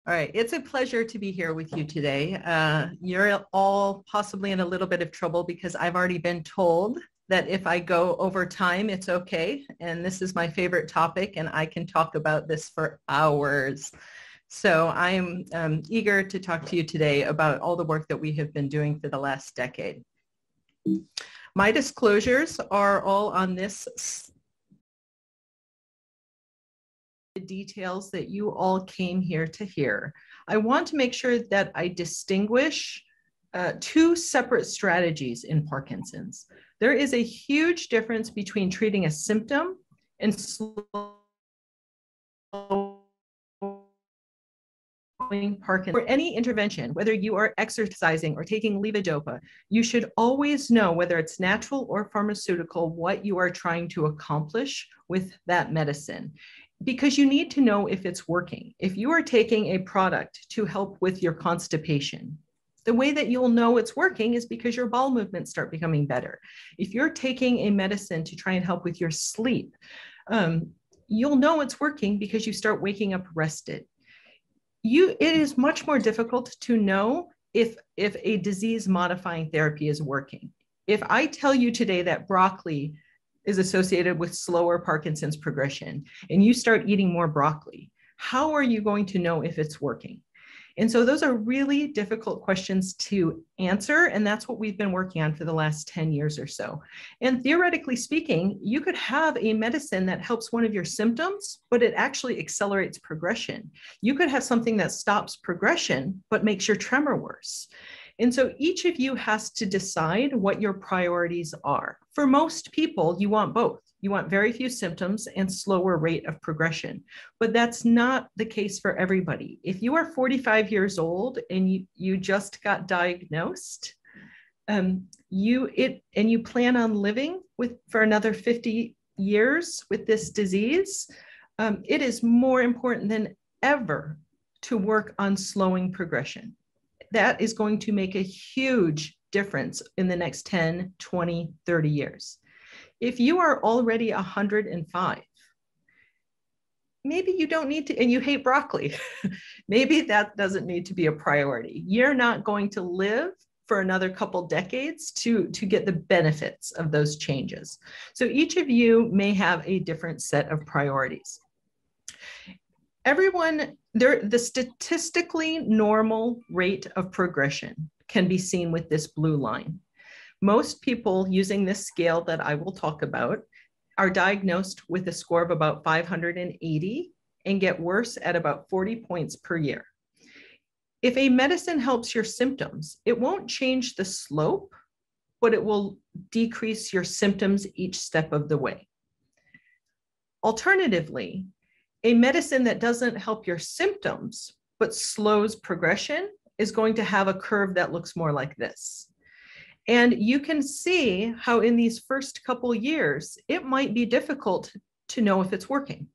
All right, it's a pleasure to be here with you today. You're all possibly in a little bit of trouble because I've already been told that if I go over time, it's okay. And this is my favorite topic, and I can talk about this for hours. So I'm eager to talk to you today about all the work that we have been doing for the last decade. My disclosures are all on this details that you all came here to hear. I want to make sure that I distinguish two separate strategies in Parkinson's. There is a huge difference between treating a symptom and slowing Parkinson's. For any intervention, whether you are exercising or taking levodopa, you should always know, whether it's natural or pharmaceutical, what you are trying to accomplish with that medicine, because you need to know if it's working. If you are taking a product to help with your constipation, the way that you'll know it's working is because your bowel movements start becoming better. If you're taking a medicine to try and help with your sleep, you'll know it's working because you start waking up rested. It is much more difficult to know if a disease-modifying therapy is working. If I tell you today that broccoli is associated with slower Parkinson's progression, and you start eating more broccoli, how are you going to know if it's working? And so those are really difficult questions to answer, and that's what we've been working on for the last 10 years or so. And theoretically speaking, you could have a medicine that helps one of your symptoms, but it actually accelerates progression. You could have something that stops progression, but makes your tremor worse. And so each of you has to decide what your priorities are. For most people, you want both. You want very few symptoms and slower rate of progression, but that's not the case for everybody. If you are 45 years old and you just got diagnosed, you plan on living for another 50 years with this disease, it is more important than ever to work on slowing progression. That is going to make a huge difference in the next 10, 20, 30 years. If you are already 105, maybe you don't need to, and you hate broccoli, maybe that doesn't need to be a priority. You're not going to live for another couple decades to get the benefits of those changes. So each of you may have a different set of priorities. The statistically normal rate of progression can be seen with this blue line. Most people using this scale that I will talk about are diagnosed with a score of about 580 and get worse at about 40 points per year. If a medicine helps your symptoms, it won't change the slope, but it will decrease your symptoms each step of the way. Alternatively, a medicine that doesn't help your symptoms, but slows progression, is going to have a curve that looks more like this. And you can see how in these first couple years, it might be difficult to know if it's working.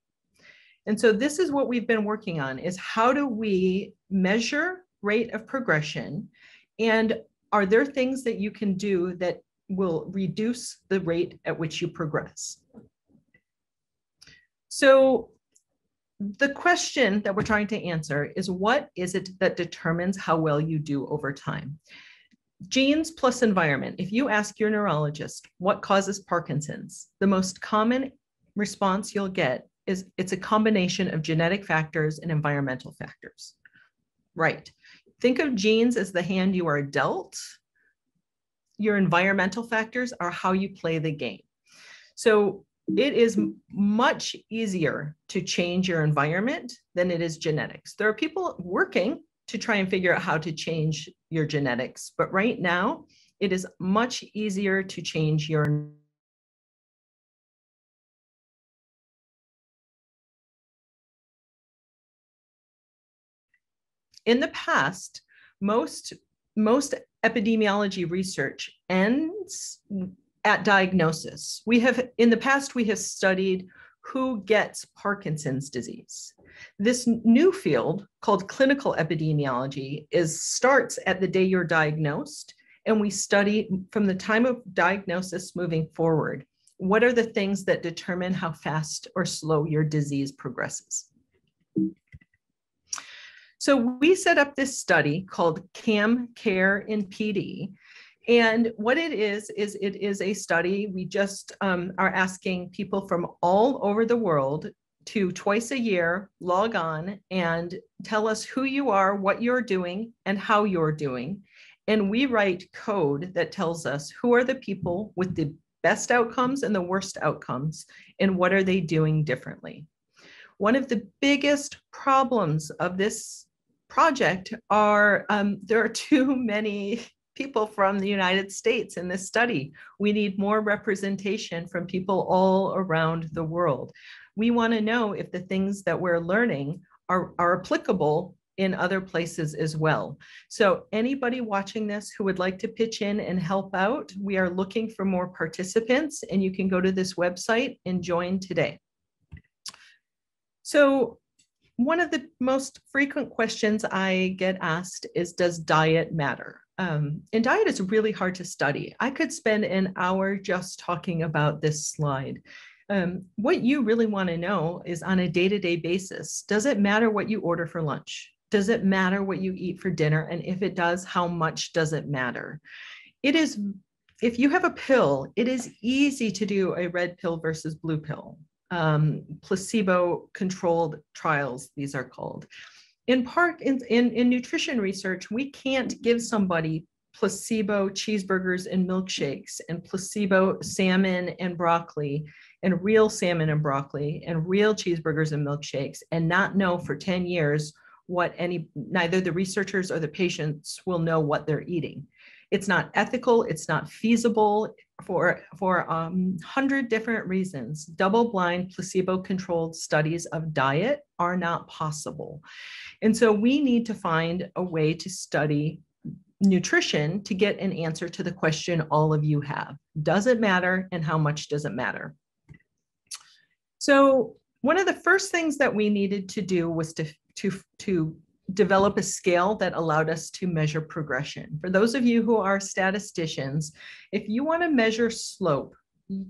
And so this is what we've been working on, is how do we measure rate of progression? And are there things that you can do that will reduce the rate at which you progress? So the question that we're trying to answer is, what is it that determines how well you do over time? Genes plus environment. If you ask your neurologist what causes Parkinson's, the most common response you'll get is it's a combination of genetic factors and environmental factors. Right. Think of genes as the hand you are dealt. Your environmental factors are how you play the game. So it is much easier to change your environment than it is genetics. There are people working to try and figure out how to change your genetics, but right now it is much easier to change your In the past, most epidemiology research ends at diagnosis. In the past, we have studied who gets Parkinson's disease. This new field called clinical epidemiology starts at the day you're diagnosed, and we study from the time of diagnosis moving forward, what are the things that determine how fast or slow your disease progresses. So we set up this study called CAM Care in PD. And what it is it is a study. We just are asking people from all over the world to twice a year log on and tell us who you are, what you're doing, and how you're doing. And we write code that tells us who are the people with the best outcomes and the worst outcomes, and what are they doing differently. One of the biggest problems of this project are there are too many people from the United States in this study. We need more representation from people all around the world. We want to know if the things that we're learning are applicable in other places as well. So anybody watching this who would like to pitch in and help out, we are looking for more participants, and you can go to this website and join today. So one of the most frequent questions I get asked is, does diet matter? And diet is really hard to study. I could spend an hour just talking about this slide. What you really want to know is, on a day-to-day basis, does it matter what you order for lunch? Does it matter what you eat for dinner? And if it does, how much does it matter? It is, if you have a pill, it is easy to do a red pill versus blue pill. Placebo-controlled trials, these are called. In nutrition research, we can't give somebody placebo cheeseburgers and milkshakes and placebo salmon and broccoli and real salmon and broccoli and real cheeseburgers and milkshakes and not know for 10 years what neither the researchers or the patients will know what they're eating. It's not ethical, it's not feasible for 100 different reasons. Double-blind, placebo-controlled studies of diet are not possible. And so we need to find a way to study nutrition to get an answer to the question all of you have. Does it matter, and how much does it matter? So one of the first things that we needed to do was to develop a scale that allowed us to measure progression. For those of you who are statisticians, if you want to measure slope, you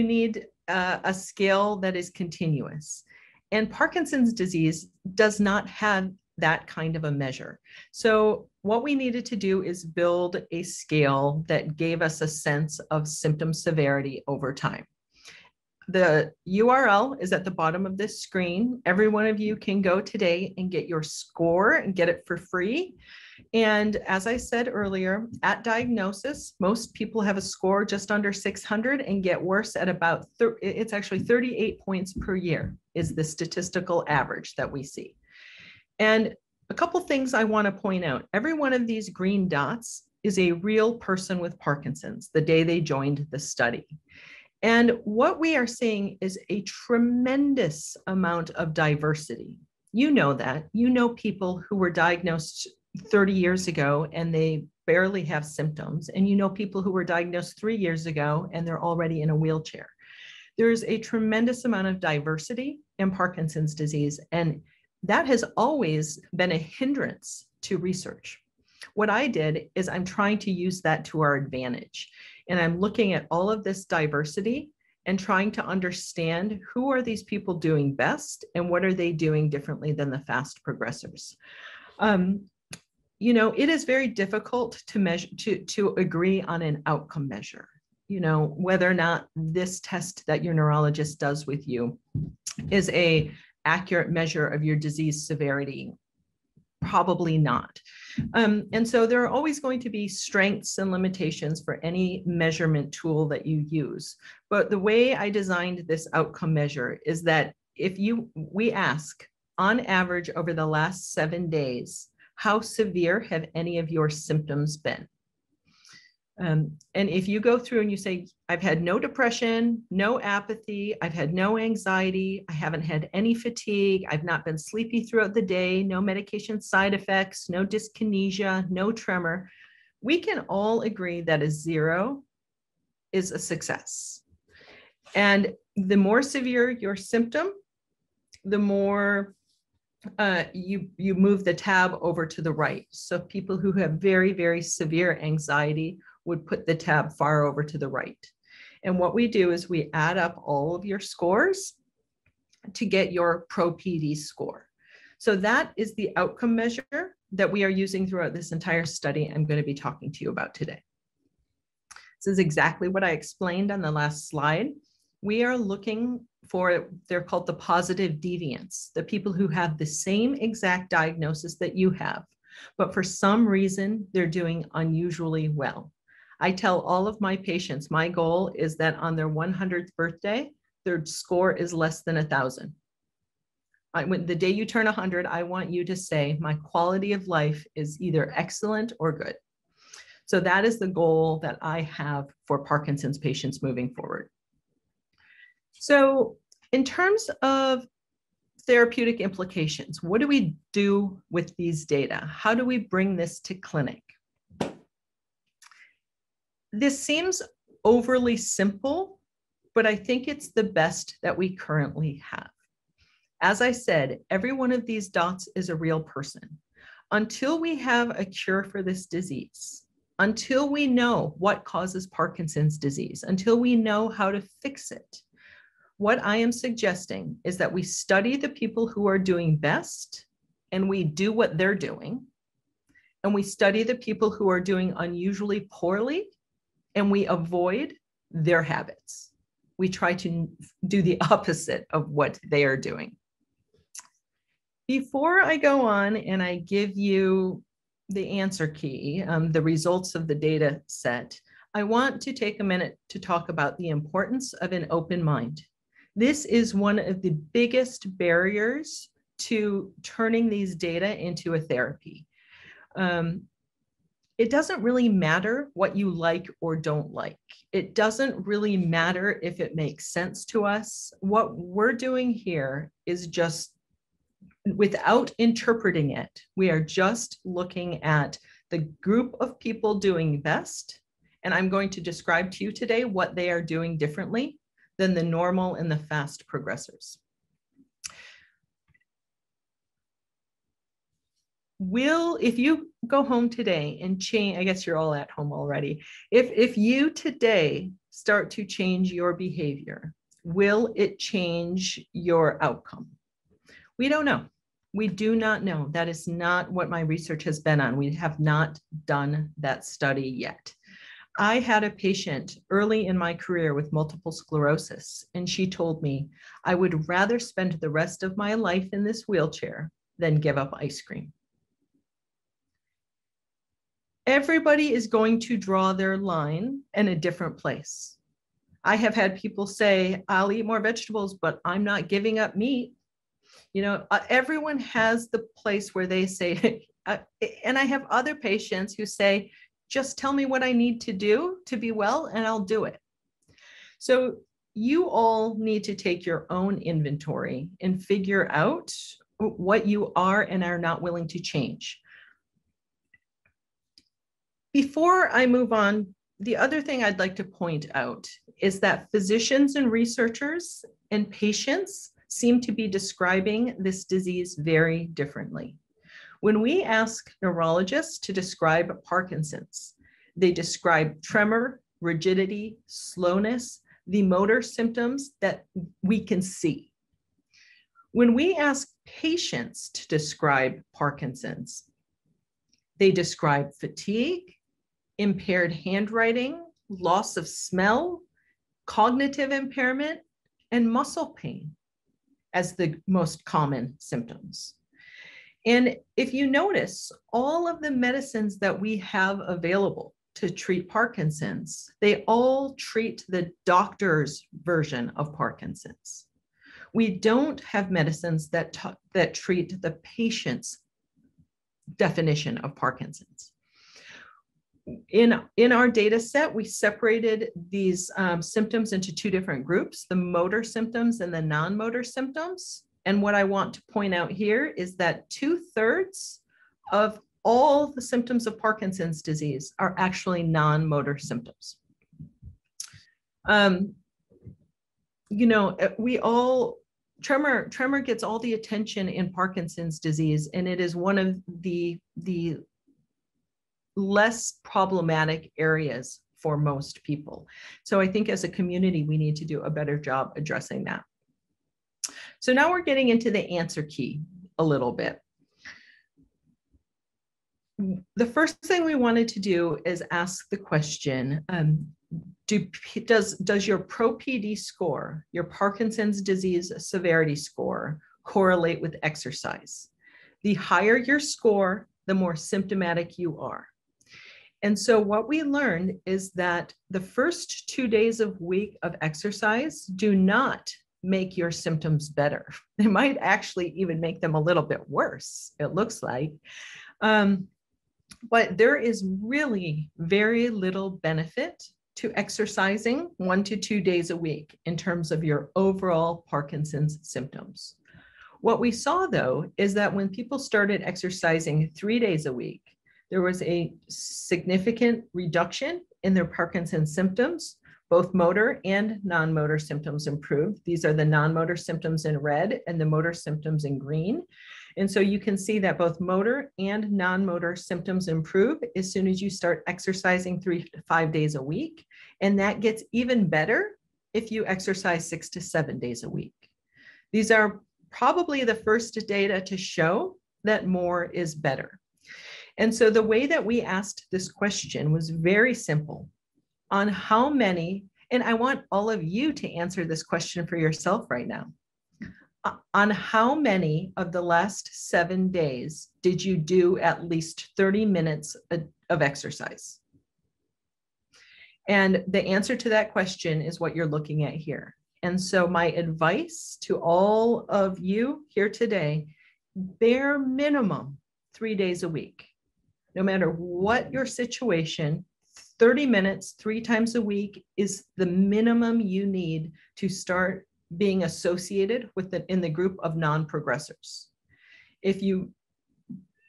need a scale that is continuous. And Parkinson's disease does not have that kind of a measure. So what we needed to do is build a scale that gave us a sense of symptom severity over time. The URL is at the bottom of this screen. Every one of you can go today and get your score and get it for free. And as I said earlier, at diagnosis, most people have a score just under 600 and get worse at about, it's actually 38 points per year is the statistical average that we see. And a couple things I want to point out. Every one of these green dots is a real person with Parkinson's the day they joined the study. And what we are seeing is a tremendous amount of diversity. You know that. You know people who were diagnosed 30 years ago and they barely have symptoms. And you know people who were diagnosed 3 years ago and they're already in a wheelchair. There's a tremendous amount of diversity in Parkinson's disease, and that has always been a hindrance to research. What I did is I'm trying to use that to our advantage. And I'm looking at all of this diversity and trying to understand who are these people doing best and what are they doing differently than the fast progressors. You know, it is very difficult to measure, to agree on an outcome measure. You know, whether or not this test that your neurologist does with you is a accurate measure of your disease severity. Probably not. And so there are always going to be strengths and limitations for any measurement tool that you use. But the way I designed this outcome measure is that we ask, on average over the last 7 days, how severe have any of your symptoms been? And if you go through and you say, I've had no depression, no apathy, I've had no anxiety, I haven't had any fatigue, I've not been sleepy throughout the day, no medication side effects, no dyskinesia, no tremor, we can all agree that a 0 is a success. And the more severe your symptom, the more you move the tab over to the right. So people who have very, very severe anxiety would put the tab far over to the right. And what we do is we add up all of your scores to get your pro-PD score. So that is the outcome measure that we are using throughout this entire study I'm going to be talking to you about today. This is exactly what I explained on the last slide. We are looking for, they're called the positive deviants, the people who have the same exact diagnosis that you have, but for some reason, they're doing unusually well. I tell all of my patients, my goal is that on their 100th birthday, their score is less than 1,000. When the day you turn 100, I want you to say, my quality of life is either excellent or good. So that is the goal that I have for Parkinson's patients moving forward. So in terms of therapeutic implications, what do we do with these data? How do we bring this to clinic? This seems overly simple, but I think it's the best that we currently have. As I said, every one of these dots is a real person. Until we have a cure for this disease, until we know what causes Parkinson's disease, until we know how to fix it, what I am suggesting is that we study the people who are doing best and we do what they're doing, and we study the people who are doing unusually poorly and we avoid their habits. We try to do the opposite of what they are doing. Before I go on and I give you the answer key, the results of the data set, I want to take a minute to talk about the importance of an open mind. This is one of the biggest barriers to turning these data into a therapy. It doesn't really matter what you like or don't like. It doesn't really matter if it makes sense to us. What we're doing here is just, without interpreting it, we are just looking at the group of people doing best. And I'm going to describe to you today what they are doing differently than the normal and the fast progressors. If you go home today and change, I guess you're all at home already. If you today start to change your behavior, will it change your outcome? We don't know. We do not know. That is not what my research has been on. We have not done that study yet. I had a patient early in my career with multiple sclerosis, and she told me, I would rather spend the rest of my life in this wheelchair than give up ice cream. Everybody is going to draw their line in a different place. I have had people say, I'll eat more vegetables, but I'm not giving up meat. You know, everyone has the place where they say, and I have other patients who say, just tell me what I need to do to be well, and I'll do it. So you all need to take your own inventory and figure out what you are and are not willing to change. Before I move on, the other thing I'd like to point out is that physicians and researchers and patients seem to be describing this disease very differently. When we ask neurologists to describe Parkinson's, they describe tremor, rigidity, slowness, the motor symptoms that we can see. When we ask patients to describe Parkinson's, they describe fatigue, impaired handwriting, loss of smell, cognitive impairment, and muscle pain as the most common symptoms. And if you notice, all of the medicines that we have available to treat Parkinson's, they all treat the doctor's version of Parkinson's. We don't have medicines that treat the patient's definition of Parkinson's. In our data set, we separated these symptoms into two different groups, the motor symptoms and the non-motor symptoms. And what I want to point out here is that 2/3 of all the symptoms of Parkinson's disease are actually non-motor symptoms. You know, tremor gets all the attention in Parkinson's disease, and it is one of the less problematic areas for most people. So I think as a community, we need to do a better job addressing that. So now we're getting into the answer key. a little bit. The first thing we wanted to do is ask the question, does your PRO-PD score, your Parkinson's disease severity score, correlate with exercise? The higher your score, the more symptomatic you are. And so what we learned is that the first 2 days of week of exercise do not make your symptoms better. They might actually even make them a little bit worse, it looks like. But there is really very little benefit to exercising 1 to 2 days a week in terms of your overall Parkinson's symptoms. What we saw, though, is that when people started exercising 3 days a week, there was a significant reduction in their Parkinson's symptoms. Both motor and non-motor symptoms improved. These are the non-motor symptoms in red and the motor symptoms in green. And so you can see that both motor and non-motor symptoms improve as soon as you start exercising 3 to 5 days a week. And that gets even better if you exercise 6 to 7 days a week. These are probably the first data to show that more is better. And so the way that we asked this question was very simple. On how many, and I want all of you to answer this question for yourself right now. On how many of the last 7 days did you do at least 30 minutes of exercise? And the answer to that question is what you're looking at here. And so my advice to all of you here today, bare minimum 3 days a week. No matter what your situation, 30 minutes 3 times a week is the minimum you need to start being associated with in the group of non-progressors. If you,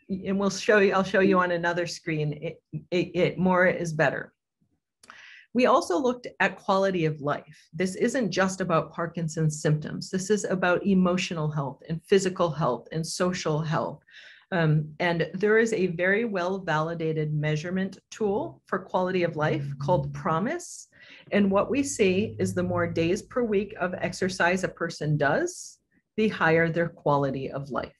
and I'll show you on another screen, more is better. We also looked at quality of life. This isn't just about Parkinson's symptoms. This is about emotional health and physical health and social health. And there is a very well-validated measurement tool for quality of life called PROMIS. And what we see is the more days per week of exercise a person does, the higher their quality of life.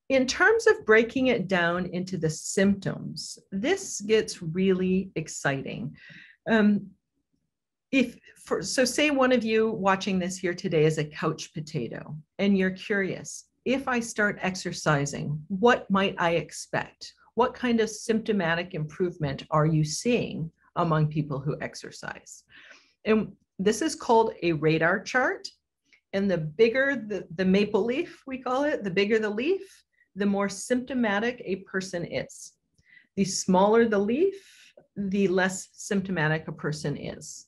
In terms of breaking it down into the symptoms, this gets really exciting. So say one of you watching this here today is a couch potato and you're curious, if I start exercising, what might I expect? What kind of symptomatic improvement are you seeing among people who exercise? And this is called a radar chart. And the bigger the maple leaf, we call it, the bigger the leaf, the more symptomatic a person is. The smaller the leaf, the less symptomatic a person is.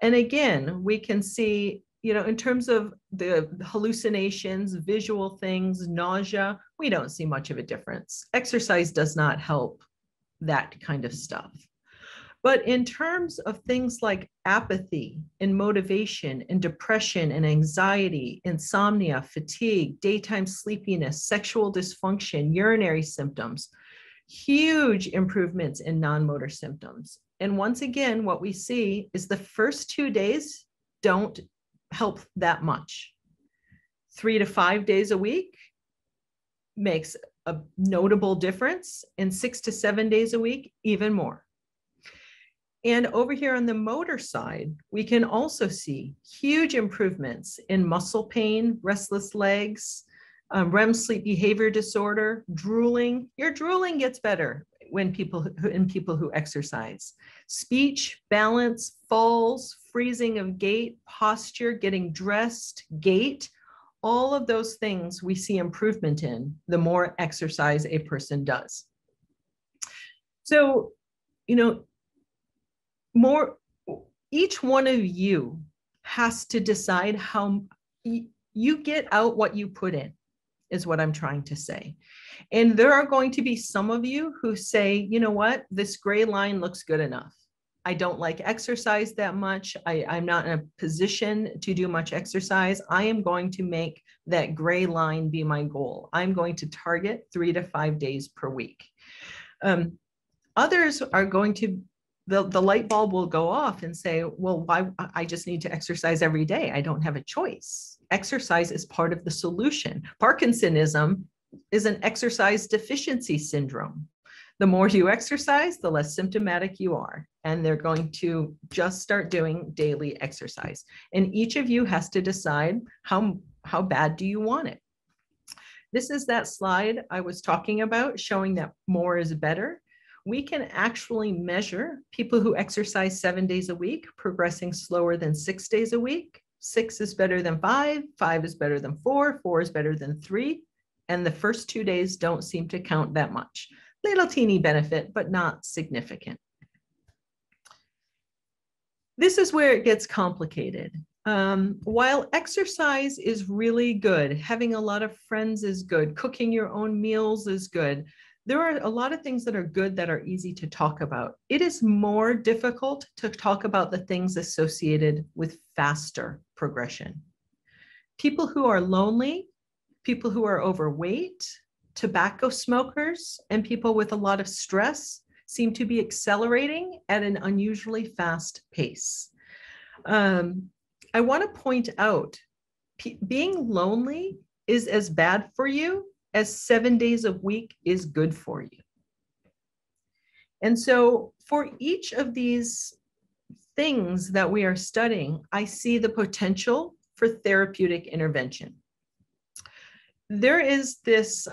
And again, we can see, in terms of the hallucinations, visual things, nausea, we don't see much of a difference. Exercise does not help that kind of stuff. But in terms of things like apathy and motivation and depression and anxiety, insomnia, fatigue, daytime sleepiness, sexual dysfunction, urinary symptoms, huge improvements in non-motor symptoms. And once again, what we see is the first 2 days don't help that much. 3 to 5 days a week makes a notable difference, and 6 to 7 days a week, even more. And over here on the motor side, we can also see huge improvements in muscle pain, restless legs, REM sleep behavior disorder, drooling. Your drooling gets better in people who exercise. Speech, balance, falls, freezing of gait, posture, getting dressed, gait, all of those things we see improvement in the more exercise a person does. So, each one of you has to decide how you get out what you put in, is what I'm trying to say. And there are going to be some of you who say, you know what, this gray line looks good enough. I don't like exercise that much. I'm not in a position to do much exercise. I am going to make that gray line be my goal. I'm going to target 3 to 5 days per week. Others are going to the light bulb will go off and say, well, why? I just need to exercise every day. I don't have a choice. Exercise is part of the solution. Parkinsonism is an exercise deficiency syndrome. The more you exercise, the less symptomatic you are. And they're going to just start doing daily exercise. And each of you has to decide how bad do you want it. This is that slide I was talking about, showing that more is better. We can actually measure people who exercise 7 days a week progressing slower than 6 days a week. 6 is better than 5, 5 is better than 4, 4 is better than 3. And the first 2 days don't seem to count that much. Little teeny benefit, but not significant. This is where it gets complicated. While exercise is really good, having a lot of friends is good, cooking your own meals is good, there are a lot of things that are good that are easy to talk about. It is more difficult to talk about the things associated with faster progression. People who are lonely, people who are overweight, tobacco smokers, and people with a lot of stress seem to be accelerating at an unusually fast pace. I want to point out, being lonely is as bad for you as 7 days a week is good for you. And so for each of these things that we are studying, I see the potential for therapeutic intervention. There is this,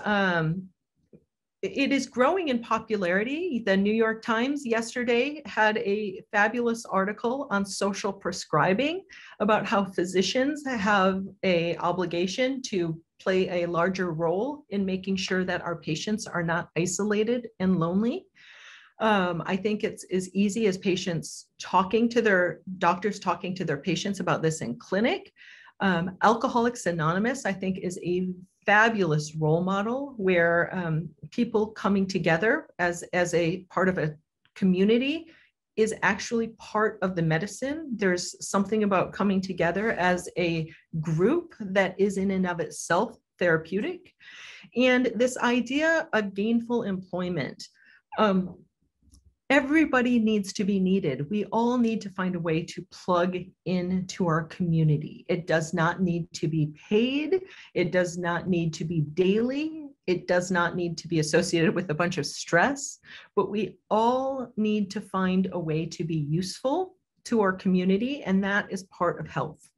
it is growing in popularity. The New York Times yesterday had a fabulous article on social prescribing about how physicians have an obligation to play a larger role in making sure that our patients are not isolated and lonely. I think it's as easy as patients talking to their doctors, talking to their patients about this in clinic. Alcoholics Anonymous, I think, is a fabulous role model where people coming together as a part of a community is actually part of the medicine. There's something about coming together as a group that is in and of itself therapeutic. And this idea of gainful employment, everybody needs to be needed. We all need to find a way to plug into our community. It does not need to be paid. It does not need to be daily. It does not need to be associated with a bunch of stress, but we all need to find a way to be useful to our community, and that is part of health.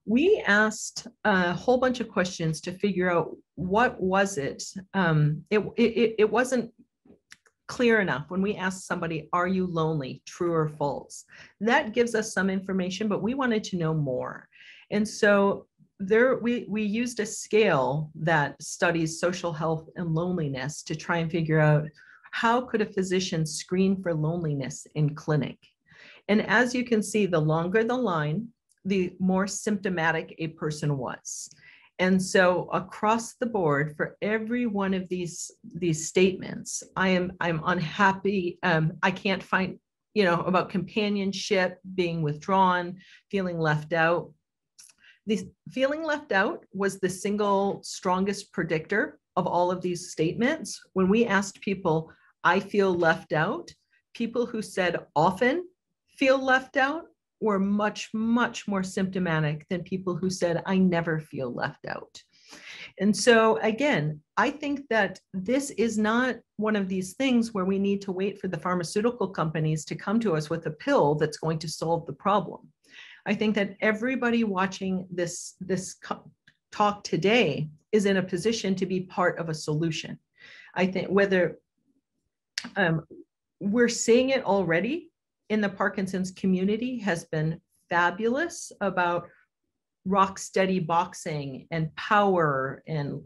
We asked a whole bunch of questions to figure out what was it. It wasn't clear enough when we asked somebody, are you lonely, true or false? That gives us some information, but we wanted to know more. And so we used a scale that studies social health and loneliness to try and figure out how could a physician screen for loneliness in clinic. And as you can see, the longer the line, the more symptomatic a person was. And so across the board, for every one of these statements, I'm unhappy. I can't find, about companionship, being withdrawn, feeling left out. The feeling left out was the single strongest predictor of all of these statements. When we asked people, I feel left out, people who said often feel left out were much, much more symptomatic than people who said, I never feel left out. And so again, I think that this is not one of these things where we need to wait for the pharmaceutical companies to come to us with a pill that's going to solve the problem. I think that everybody watching this talk today is in a position to be part of a solution. I think whether we're seeing it already in the Parkinson's community has been fabulous about rock steady boxing and power and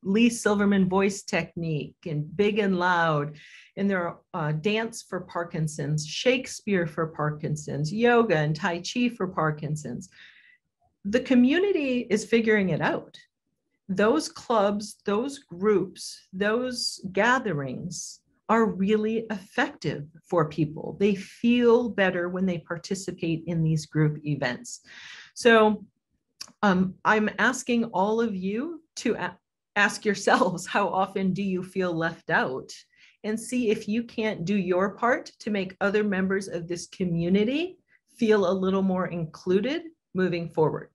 Lee Silverman voice technique and big and loud. And there are dance for Parkinson's, Shakespeare for Parkinson's, yoga and Tai Chi for Parkinson's. The community is figuring it out. Those clubs, those groups, those gatherings are really effective for people. They feel better when they participate in these group events. So I'm asking all of you to ask yourselves, how often do you feel left out? and see if you can't do your part to make other members of this community feel a little more included moving forward.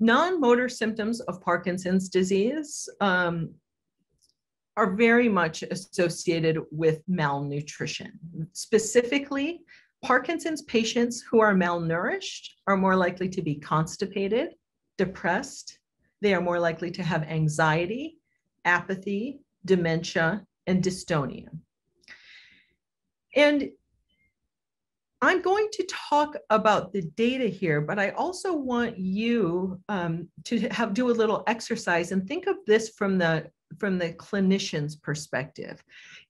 Non-motor symptoms of Parkinson's disease are very much associated with malnutrition. Specifically, Parkinson's patients who are malnourished are more likely to be constipated, depressed. They are more likely to have anxiety, apathy, dementia, and dystonia. And I'm going to talk about the data here, but I also want you to do a little exercise and think of this from the clinician's perspective.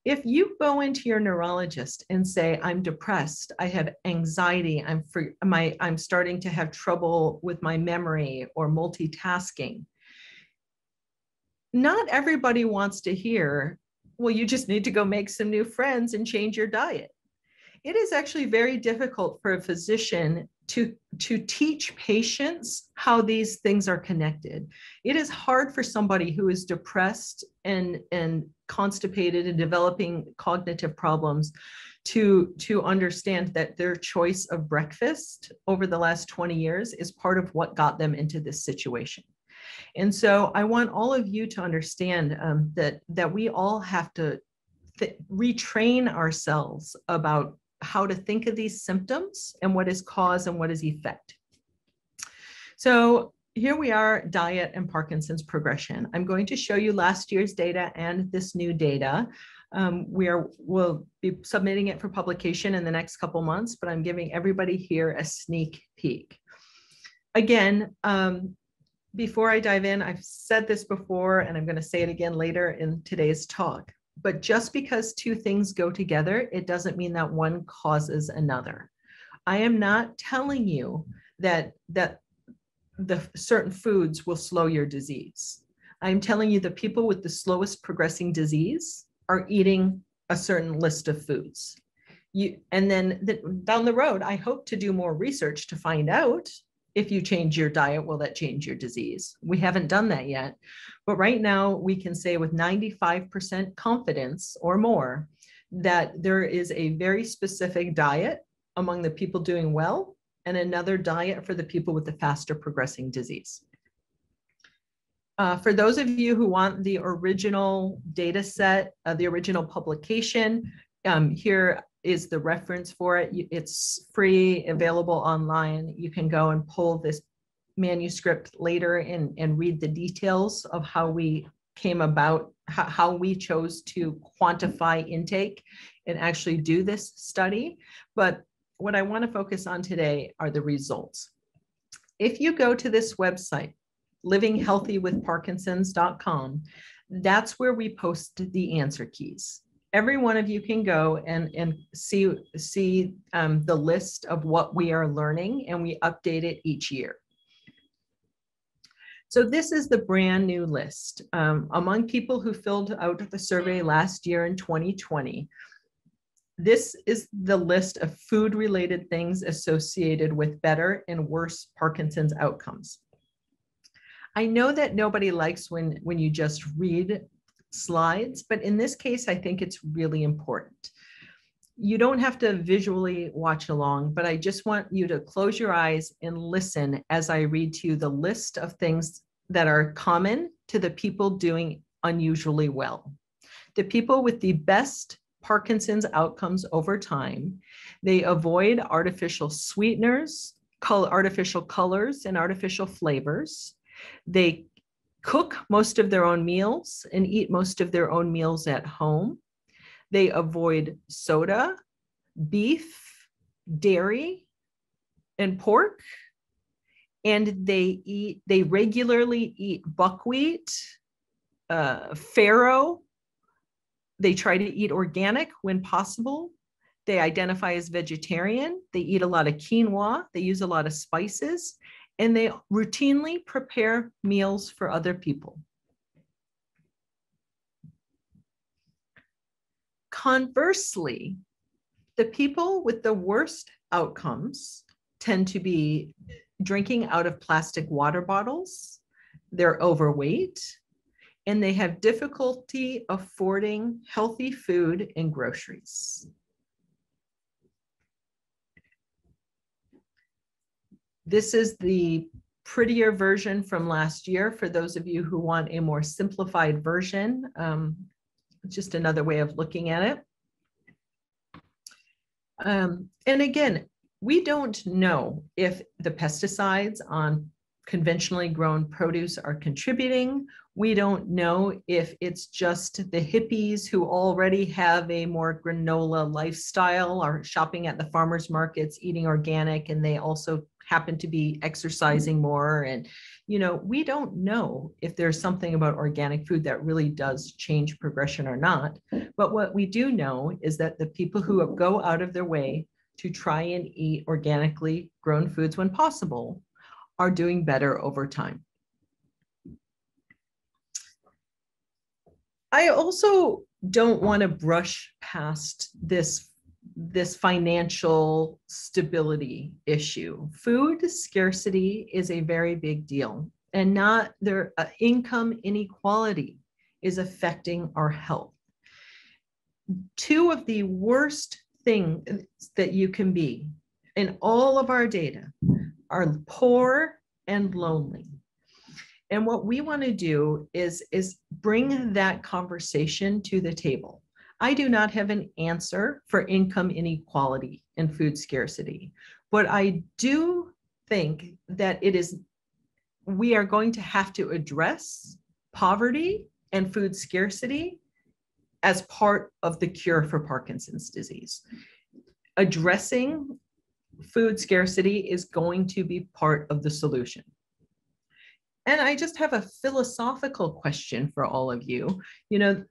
If you go into your neurologist and say, I'm depressed, I have anxiety, I'm starting to have trouble with my memory or multitasking, not everybody wants to hear, well, you just need to go make some new friends and change your diet. It is actually very difficult for a physician to teach patients how these things are connected. It is hard for somebody who is depressed and constipated and developing cognitive problems to understand that their choice of breakfast over the last 20 years is part of what got them into this situation. And so I want all of you to understand that we all have to retrain ourselves about how to think of these symptoms and what is cause and what is effect. So here we are, diet and Parkinson's progression. I'm going to show you last year's data and this new data. We'll be submitting it for publication in the next couple months, but I'm giving everybody here a sneak peek. Again, before I dive in, I've said this before, and I'm going to say it again later in today's talk. But just because two things go together, it doesn't mean that one causes another. I am not telling you that the certain foods will slow your disease. I'm telling you the people with the slowest progressing disease are eating a certain list of foods. And then down the road, I hope to do more research to find out if you change your diet, will that change your disease? We haven't done that yet. But right now, we can say with 95% confidence or more that there is a very specific diet among the people doing well and another diet for the people with the faster progressing disease. For those of you who want the original data set, the original publication, here is the reference for it. It's free, available online. You can go and pull this manuscript later and read the details of how we came about, how we chose to quantify intake and actually do this study. But what I want to focus on today are the results. If you go to this website, livinghealthywithparkinsons.com, that's where we post the answer keys. Every one of you can go and see the list of what we are learning, and we update it each year. So this is the brand new list. Among people who filled out the survey last year in 2020, this is the list of food-related things associated with better and worse Parkinson's outcomes. I know that nobody likes when you just read slides, but in this case, I think it's really important. You don't have to visually watch along, but I just want you to close your eyes and listen as I read to you the list of things that are common to the people doing unusually well. The people with the best Parkinson's outcomes over time, they avoid artificial sweeteners, artificial colors, and artificial flavors. They cook most of their own meals and eat most of their own meals at home. They avoid soda, beef, dairy, and pork. And they regularly eat buckwheat, farro. They try to eat organic when possible. They identify as vegetarian. They eat a lot of quinoa. They use a lot of spices. And they routinely prepare meals for other people. Conversely, the people with the worst outcomes tend to be drinking out of plastic water bottles. They're overweight, and they have difficulty affording healthy food and groceries. This is the prettier version from last year for those of you who want a more simplified version. Just another way of looking at it. And again, we don't know if the pesticides on conventionally grown produce are contributing. We don't know if it's just the hippies who already have a more granola lifestyle are shopping at the farmers markets, eating organic, and they also happen to be exercising more. And, you know, we don't know if there's something about organic food that really does change progression or not. But what we do know is that the people who go out of their way to try and eat organically grown foods when possible are doing better over time. I also don't want to brush past this financial stability issue. Food scarcity is a very big deal, and income inequality is affecting our health. Two of the worst things that you can be in all of our data are poor and lonely. And what we want to do is bring that conversation to the table. I do not have an answer for income inequality and food scarcity, but I do think that we are going to have to address poverty and food scarcity as part of the cure for Parkinson's disease. Addressing food scarcity is going to be part of the solution. And I just have a philosophical question for all of you. You know,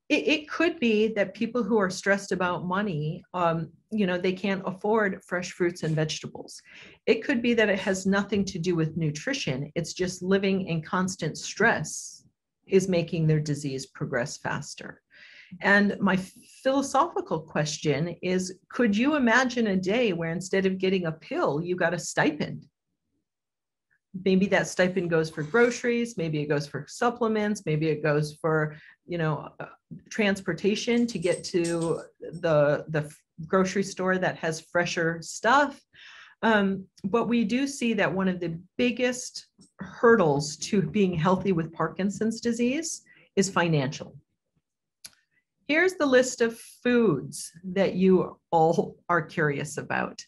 it could be that people who are stressed about money, you know, they can't afford fresh fruits and vegetables. It could be that it has nothing to do with nutrition. It's just living in constant stress is making their disease progress faster. And my philosophical question is, could you imagine a day where instead of getting a pill, you got a stipend? Maybe that stipend goes for groceries, maybe it goes for supplements, maybe it goes for, you know, transportation to get to the grocery store that has fresher stuff. But we do see that one of the biggest hurdles to being healthy with Parkinson's disease is financial. Here's the list of foods that you all are curious about.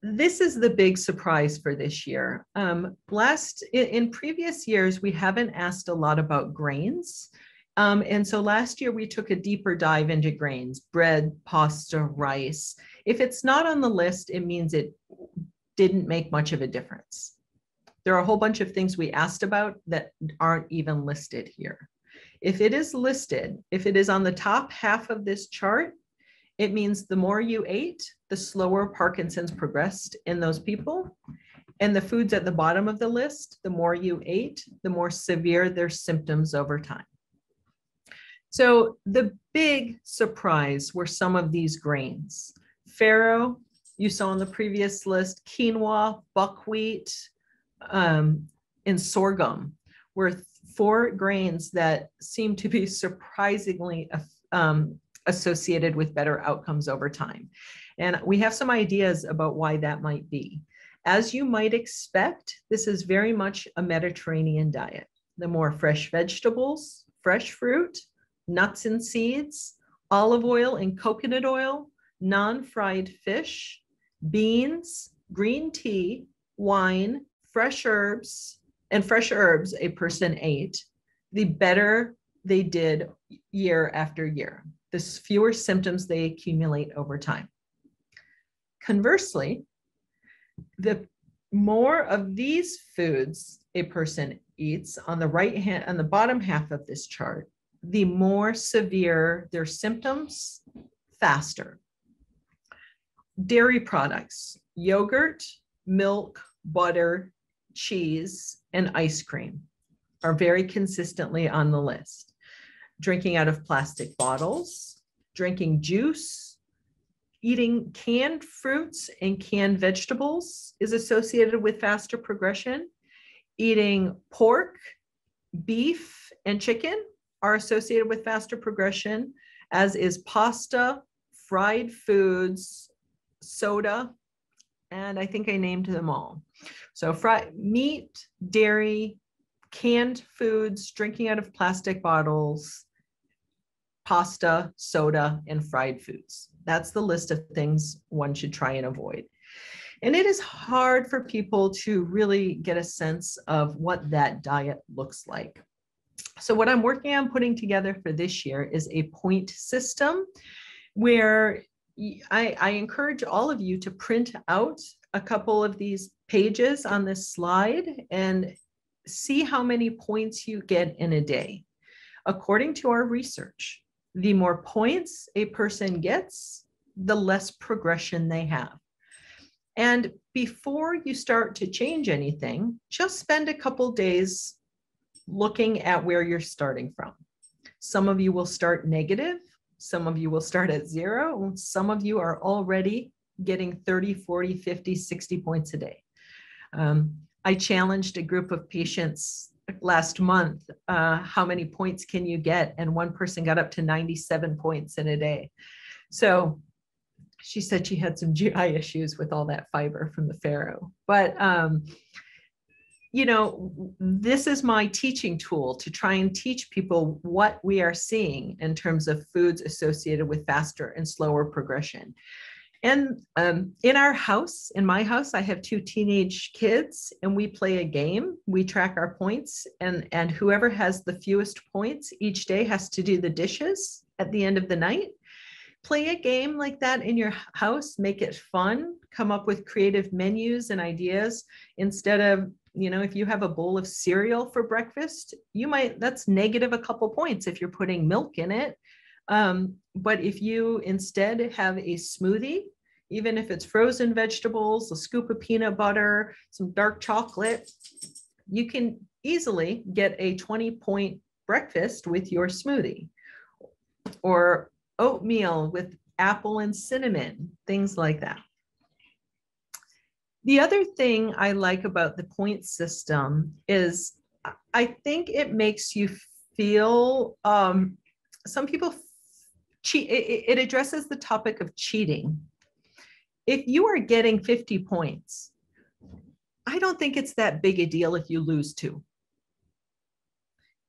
This is the big surprise for this year. In previous years, we haven't asked a lot about grains. And so last year we took a deeper dive into grains, bread, pasta, rice. If it's not on the list, it means it didn't make much of a difference. There are a whole bunch of things we asked about that aren't even listed here. If it is listed, if it is on the top half of this chart, it means the more you ate, the slower Parkinson's progressed in those people. And the foods at the bottom of the list, the more you ate, the more severe their symptoms over time. So the big surprise were some of these grains. Farro, you saw on the previous list, quinoa, buckwheat, and sorghum were 4 grains that seem to be surprisingly associated with better outcomes over time. And we have some ideas about why that might be. As you might expect, this is very much a Mediterranean diet. The more fresh vegetables, fresh fruit, nuts and seeds, olive oil and coconut oil, non-fried fish, beans, green tea, wine, fresh herbs a person ate, the better they did year after year. The fewer symptoms they accumulate over time. Conversely, the more of these foods a person eats on the bottom half of this chart, the more severe their symptoms faster. Dairy products, yogurt, milk, butter, cheese, and ice cream are very consistently on the list. Drinking out of plastic bottles, drinking juice, eating canned fruits and canned vegetables is associated with faster progression. Eating pork Beef and chicken are associated with faster progression, as is pasta, fried foods, soda, and I think I named them all. So fried meat, dairy, canned foods, drinking out of plastic bottles, pasta, soda, and fried foods. That's the list of things one should try and avoid. And it is hard for people to really get a sense of what that diet looks like. So what I'm working on putting together for this year is a point system where I encourage all of you to print out a couple of these pages on this slide and see how many points you get in a day. According to our research, the more points a person gets, the less progression they have. And before you start to change anything, just spend a couple days looking at where you're starting from. Some of you will start negative. Some of you will start at 0. Some of you are already getting 30, 40, 50, 60 points a day. I challenged a group of patients last month, how many points can you get? And one person got up to 97 points in a day. So she said she had some GI issues with all that fiber from the farro. But, you know, this is my teaching tool to try and teach people what we are seeing in terms of foods associated with faster and slower progression. And in our house, in my house, I have 2 teenage kids and we play a game. We track our points and whoever has the fewest points each day has to do the dishes at the end of the night. Play a game like that in your house, make it fun, come up with creative menus and ideas instead of, you know, if you have a bowl of cereal for breakfast, that's negative a couple points if you're putting milk in it. But if you instead have a smoothie, even if it's frozen vegetables, a scoop of peanut butter, some dark chocolate, you can easily get a 20-point breakfast with your smoothie. Or oatmeal with apple and cinnamon, things like that. The other thing I like about the point system is I think it makes you feel, some people cheat, it addresses the topic of cheating. If you are getting 50 points, I don't think it's that big a deal if you lose 2.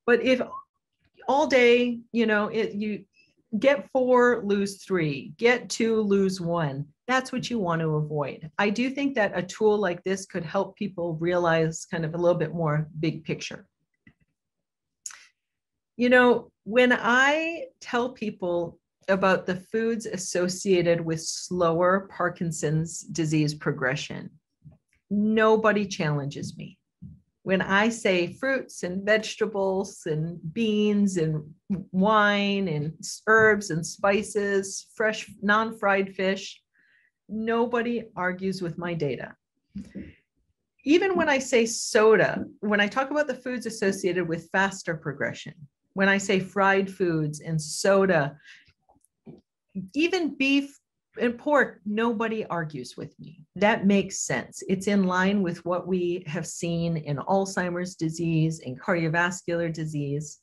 But if all day, you know, you get 4, lose 3, get 2, lose 1. That's what you want to avoid. I do think that a tool like this could help people realize kind of a little bit more big picture. You know, when I tell people about the foods associated with slower Parkinson's disease progression, nobody challenges me. When I say fruits and vegetables and beans and wine and herbs and spices, fresh, non-fried fish, nobody argues with my data. Even when I say soda, when I talk about the foods associated with faster progression, when I say fried foods and soda, even beef and pork, nobody argues with me. That makes sense. It's in line with what we have seen in Alzheimer's disease and cardiovascular disease.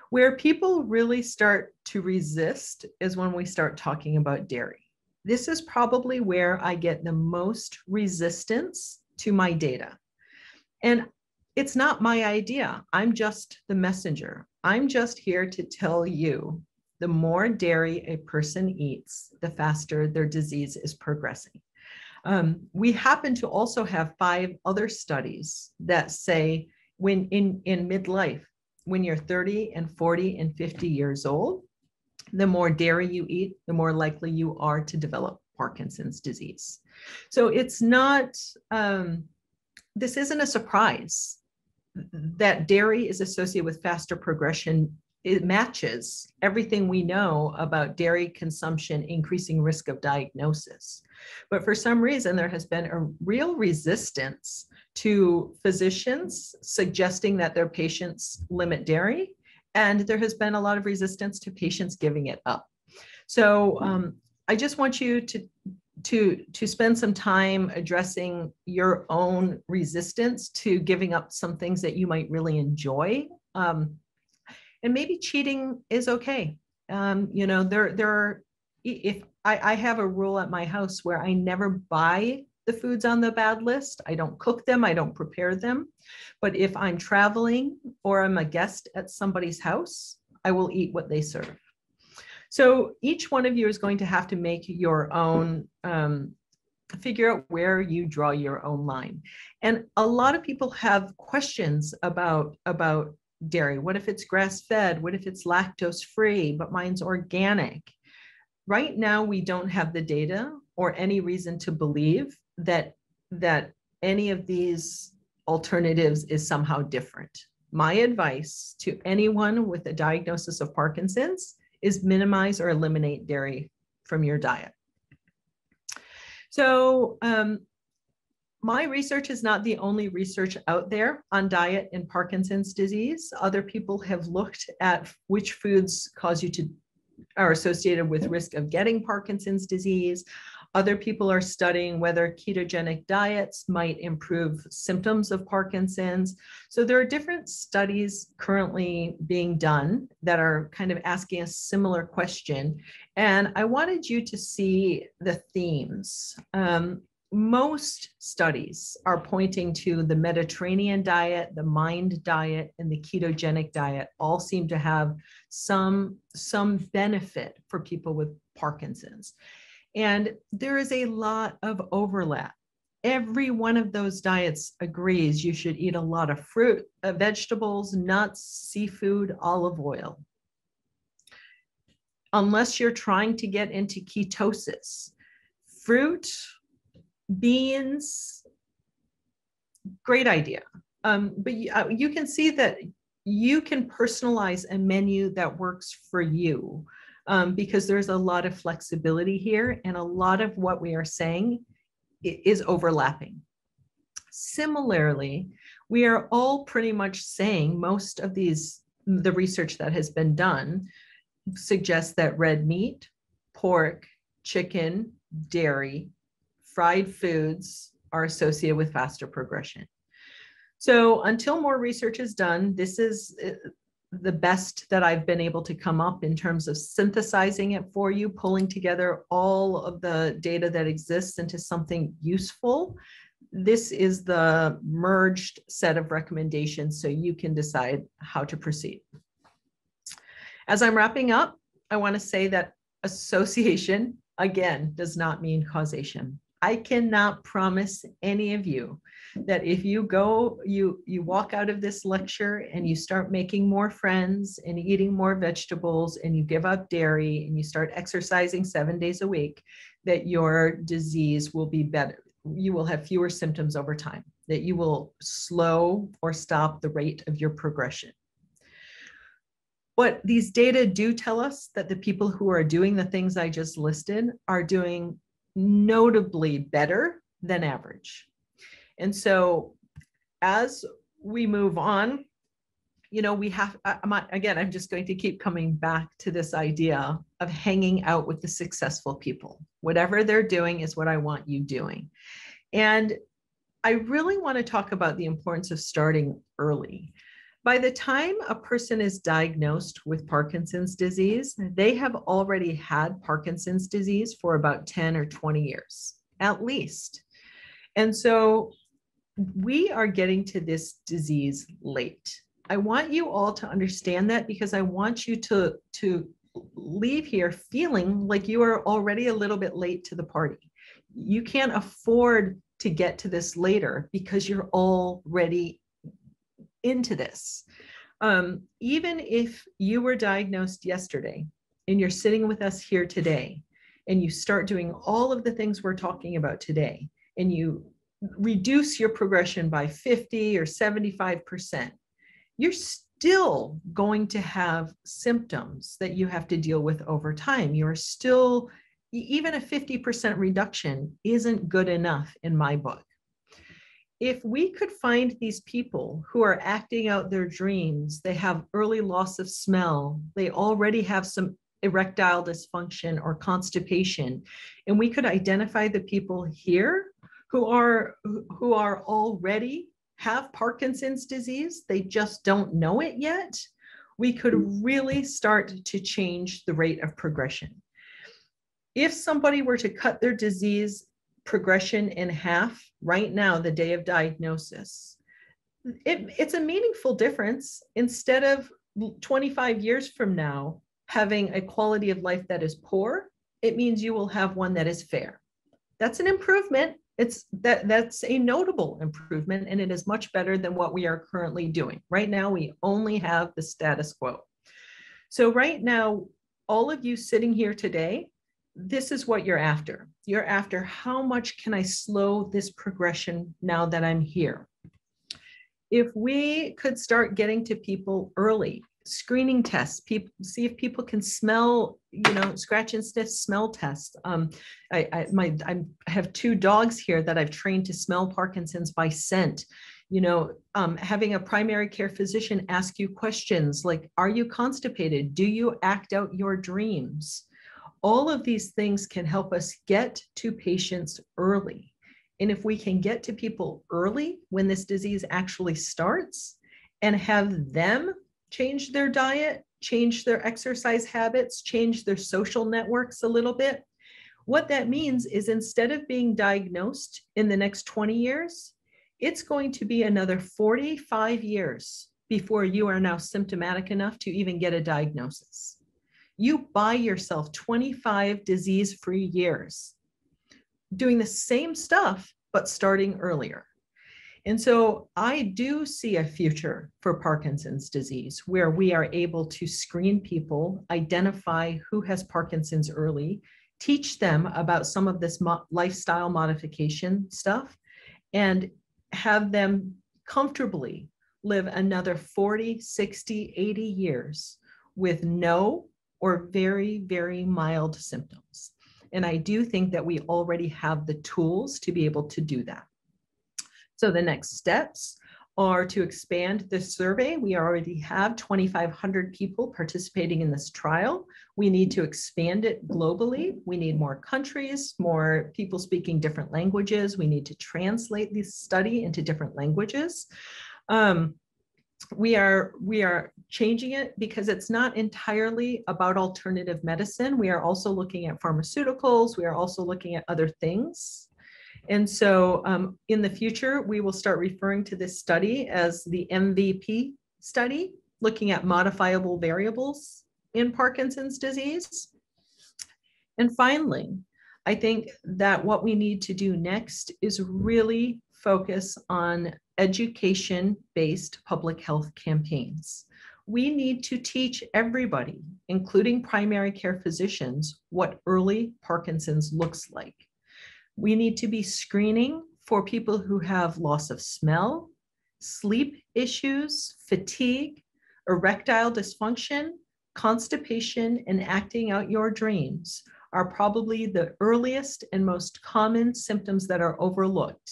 Where people really start to resist is when we start talking about dairy. This is probably where I get the most resistance to my data. And it's not my idea. I'm just the messenger. I'm just here to tell you the more dairy a person eats, the faster their disease is progressing. We happen to also have 5 other studies that say when in midlife, when you're 30 and 40 and 50 years old, the more dairy you eat, the more likely you are to develop Parkinson's disease. So it's not, this isn't a surprise that dairy is associated with faster progression. It matches everything we know about dairy consumption increasing risk of diagnosis. But for some reason, there has been a real resistance to physicians suggesting that their patients limit dairy. And there has been a lot of resistance to patients giving it up. So I just want you to spend some time addressing your own resistance to giving up some things that you might really enjoy And maybe cheating is okay. If I have a rule at my house where I never buy the foods on the bad list. I don't cook them, I don't prepare them. But if I'm traveling or I'm a guest at somebody's house, I will eat what they serve. So each one of you is going to have to make your own, figure out where you draw your own line. And a lot of people have questions about dairy. What if it's grass-fed? What if it's lactose-free, but mine's organic? Right now, we don't have the data or any reason to believe that any of these alternatives is somehow different. My advice to anyone with a diagnosis of Parkinson's is minimize or eliminate dairy from your diet. So my research is not the only research out there on diet in Parkinson's disease. Other people have looked at which foods are associated with risk of getting Parkinson's disease. Other people are studying whether ketogenic diets might improve symptoms of Parkinson's. So there are different studies currently being done that are kind of asking a similar question. And I wanted you to see the themes. Most studies are pointing to the Mediterranean diet, the MIND diet, and the ketogenic diet all seem to have some benefit for people with Parkinson's. And there is a lot of overlap. Every one of those diets agrees you should eat a lot of fruit, vegetables, nuts, seafood, olive oil. Unless you're trying to get into ketosis, fruit, beans, great idea. But you can see that you can personalize a menu that works for you. Because there's a lot of flexibility here, and a lot of what we are saying is overlapping. Similarly, we are all pretty much saying most of the research that has been done suggests that red meat, pork, chicken, dairy, fried foods are associated with faster progression. So until more research is done, this is the best that I've been able to come up in terms of synthesizing it for you, pulling together all of the data that exists into something useful. This is the merged set of recommendations so you can decide how to proceed. As I'm wrapping up, I want to say that association, again, does not mean causation. I cannot promise any of you that if you walk out of this lecture and you start making more friends and eating more vegetables and you give up dairy and you start exercising 7 days a week, that your disease will be better. You will have fewer symptoms over time, that you will slow or stop the rate of your progression. What these data do tell us that the people who are doing the things I just listed are doing notably better than average. And so as we move on, I'm just going to keep coming back to this idea of hanging out with the successful people. Whatever they're doing is what I want you doing. And I really want to talk about the importance of starting early. By the time a person is diagnosed with Parkinson's disease, they have already had Parkinson's disease for about 10 or 20 years, at least. And so we are getting to this disease late. I want you all to understand that, because I want you to leave here feeling like you are already a little bit late to the party. You can't afford to get to this later because you're already into this. Even if you were diagnosed yesterday and you're sitting with us here today and you start doing all of the things we're talking about today and you reduce your progression by 50 or 75%, you're still going to have symptoms that you have to deal with over time. You're still, even a 50% reduction isn't good enough in my book. If we could find these people who are acting out their dreams, they have early loss of smell, they already have some erectile dysfunction or constipation, and we could identify the people here who are already have Parkinson's disease, they just don't know it yet, we could really start to change the rate of progression. If somebody were to cut their disease progression in half right now, the day of diagnosis, it's a meaningful difference. Instead of 25 years from now having a quality of life that is poor, it means you will have one that is fair. That's an improvement. That's a notable improvement, and it is much better than what we are currently doing. Right now, we only have the status quo. So right now, all of you sitting here today, this is what you're after. You're after, how much can I slow this progression now that I'm here? If we could start getting to people early, screening tests, see if people can smell, scratch and sniff smell tests. I have 2 dogs here that I've trained to smell Parkinson's by scent. Having a primary care physician ask you questions like, are you constipated? Do you act out your dreams? All of these things can help us get to patients early. And if we can get to people early when this disease actually starts and have them change their diet, change their exercise habits, change their social networks a little bit, what that means is instead of being diagnosed in the next 20 years, it's going to be another 45 years before you are now symptomatic enough to even get a diagnosis. You buy yourself 25 disease-free years doing the same stuff, but starting earlier. And so I do see a future for Parkinson's disease where we are able to screen people, identify who has Parkinson's early, teach them about some of this lifestyle modification stuff, and have them comfortably live another 40, 60, 80 years with no or very, very mild symptoms. And I do think that we already have the tools to be able to do that. So the next steps are to expand this survey. We already have 2,500 people participating in this trial. We need to expand it globally. We need more countries, more people speaking different languages. We need to translate this study into different languages. We are changing it because it's not entirely about alternative medicine. We are also looking at pharmaceuticals. We are also looking at other things. And so in the future, we will start referring to this study as the MVP study, looking at modifiable variables in Parkinson's disease. And finally, I think that what we need to do next is really focus on education-based public health campaigns. We need to teach everybody, including primary care physicians, what early Parkinson's looks like. We need to be screening for people who have loss of smell, sleep issues, fatigue, erectile dysfunction, constipation, and acting out your dreams are probably the earliest and most common symptoms that are overlooked,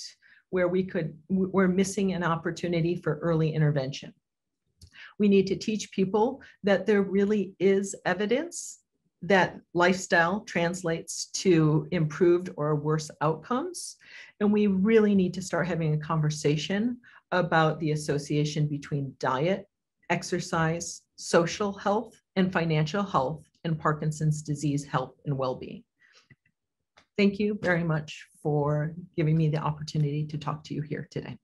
where we're missing an opportunity for early intervention. We need to teach people that there really is evidence that lifestyle translates to improved or worse outcomes. And we really need to start having a conversation about the association between diet, exercise, social health, and financial health, and Parkinson's disease health and well-being. Thank you very much for giving me the opportunity to talk to you here today.